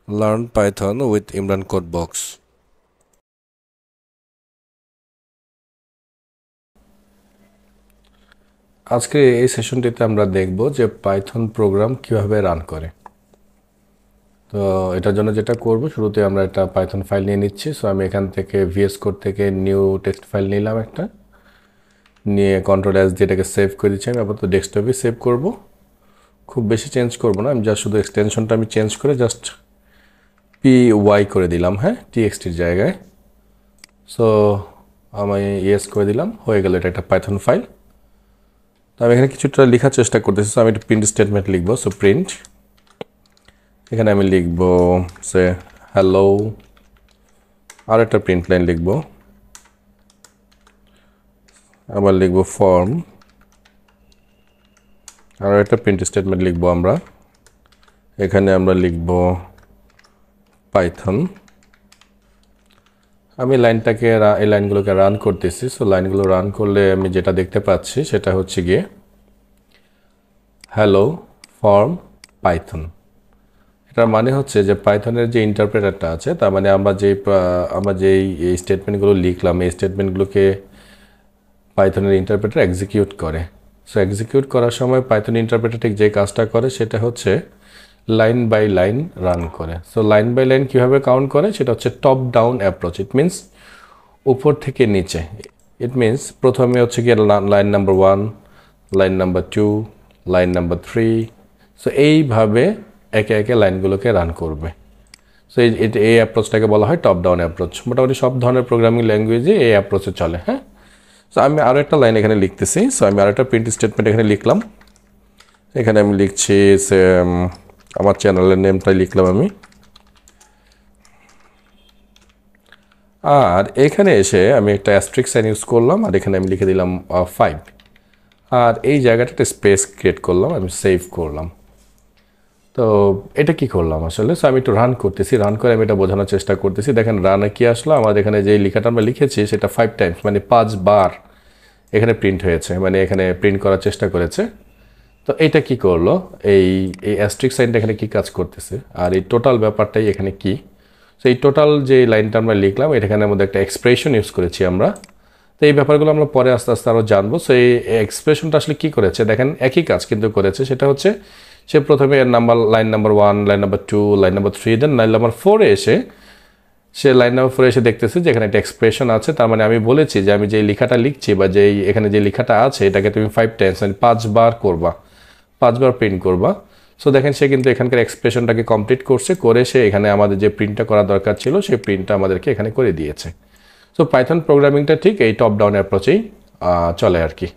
Learn Python with Imran Codebox. আজকে এই সেশনটিতে আমরা দেখব যে পাইথন প্রোগ্রাম কিভাবে রান করে। তো এটার জন্য যেটা করব, শুরুতে আমরা একটা পাইথন ফাইল নিয়ে নিচ্ছি। সো আমি এখান থেকে VS কোড থেকে নিউ টেক্সট ফাইল নিলাম একটা, নিয়ে Ctrl+S দিয়ে এটাকে সেভ করে দিচ্ছি। আমি আপাতত ডেস্কটপে সেভ করব, খুব বেশি চেঞ্জ করব না। আমি জাস্ট শুধু এক্সটেনশনটা আমি চেঞ্জ করে জাস্ট py করে দিলাম, হ্যাঁ, txt-র জায়গায়। সো আমি ইয়েস করে দিলাম, হয়ে গেল। এটা একটা পাইথন ফাইল। তো আমি এখানে কিছুটা লেখার চেষ্টা করতেছি। সো আমি একটা প্রিন্ট স্টেটমেন্ট লিখব। সো প্রিন্ট, এখানে আমি লিখব সে হ্যালো, আর একটা প্রিন্ট লাইন লিখব, আবার লিখব ফর্ম, আর একটা প্রিন্ট স্টেটমেন্ট লিখব আমরা। এখানে আমরা লিখব পাইথন। আমি লাইনটাকে এই লাইনগুলোকে রান করতেছি। সো লাইনগুলো রান করলে আমি যেটা দেখতে পাচ্ছি সেটা হচ্ছে গিয়ে হ্যালো ফর্ম পাইথন। এটার মানে হচ্ছে যে পাইথনের যে ইন্টারপ্রেটারটা আছে, তার মানে আমরা যেই এই স্টেটমেন্টগুলো লিখলাম, এই স্টেটমেন্টগুলোকে পাইথনের ইন্টারপ্রেটার এক্সিকিউট করে। সো এক্সিকিউট করার সময় পাইথন ইন্টারপ্রেটার ঠিক যে কাজটা করে সেটা হচ্ছে লাইন বাই লাইন রান করে। সো লাইন বাই লাইন কীভাবে কাউন্ট করে সেটা হচ্ছে top down approach. It means উপর থেকে নিচে। ইট মিনস প্রথমে হচ্ছে গিয়ে line number 1, line number 2, line number 3। So এইভাবে একে একে লাইনগুলোকে রান করবে। সো এই অ্যাপ্রোচটাকে বলা হয় টপ ডাউন অ্যাপ্রোচ। মোটামুটি সব ধরনের প্রোগ্রামিং ল্যাঙ্গুয়েজে এই অ্যাপ্রোচে চলে, হ্যাঁ। সো আমি আরও একটা লাইন এখানে লিখতেছি। সো আমি আরও একটা প্রিন্ট স্টেটমেন্ট এখানে লিখলাম। এখানে আমি লিখছি সে আমার চ্যানেলের নেমটাই লিখলাম আমি। আর এখানে এসে আমি একটা অ্যাস্ট্রিক সাইন ইউজ করলাম, আর এখানে আমি লিখে দিলাম 5। আর এই জায়গাটা একটা স্পেস ক্রিয়েট করলাম, আমি সেভ করলাম। তো এটা কি করলাম আসলে? সো আমি একটু রান করতেছি, রান করে আমি এটা বোঝানোর চেষ্টা করতেছি। দেখেন রানে কি আসলো, আমাদের এখানে যে লেখাটা আমরা লিখেছি সেটা 5 টাইমস, মানে 5 বার এখানে প্রিন্ট হয়েছে, মানে এখানে প্রিন্ট করার চেষ্টা করেছে। তো এটা কি করলো, এই অ্যাস্ট্রিক সাইনটা এখানে কি কাজ করতেছে, আর এই টোটাল ব্যাপারটাই এখানে কি। সো এই টোটাল যে লাইনটা আমরা লিখলাম, এখানের মধ্যে একটা এক্সপ্রেশন ইউজ করেছি আমরা। তো এই ব্যাপারগুলো আমরা পরে আস্তে আস্তে আরও জানবো। সো এই এক্সপ্রেশনটা আসলে কী করেছে, দেখেন একই কাজ কিন্তু করেছে। সেটা হচ্ছে সে প্রথমে line number 1, line number 2, line number 3, দেন লাইন নাম্বার 4-এ এসে সে লাইন নাম্বার 4-এ এসে দেখতেছে যে এখানে একটা এক্সপ্রেশন আছে। তার মানে আমি বলেছি যে আমি যেই লেখাটা লিখছি বা এখানে যে লেখাটা আছে এটাকে তুমি 5 টাইমস, মানে 5 বার করবা, 5 বার প্রিন্ট করবা। সো দেখেন সে কিন্তু এখানকার এক্সপ্রেশনটাকে কমপ্লিট করছে, করে সে এখানে আমাদের যে প্রিন্টটা করা দরকার ছিল সেই প্রিন্টটা আমাদেরকে এখানে করে দিয়েছে। সো পাইথন প্রোগ্রামিংটা ঠিক এই টপ ডাউন অ্যাপ্রোচেই চলে আর কি।